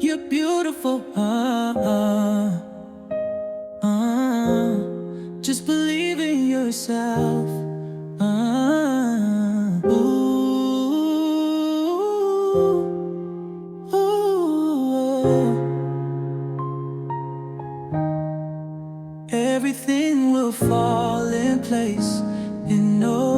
You're beautiful. Just believe in yourself. Ooh, ooh. Everything will fall in place in no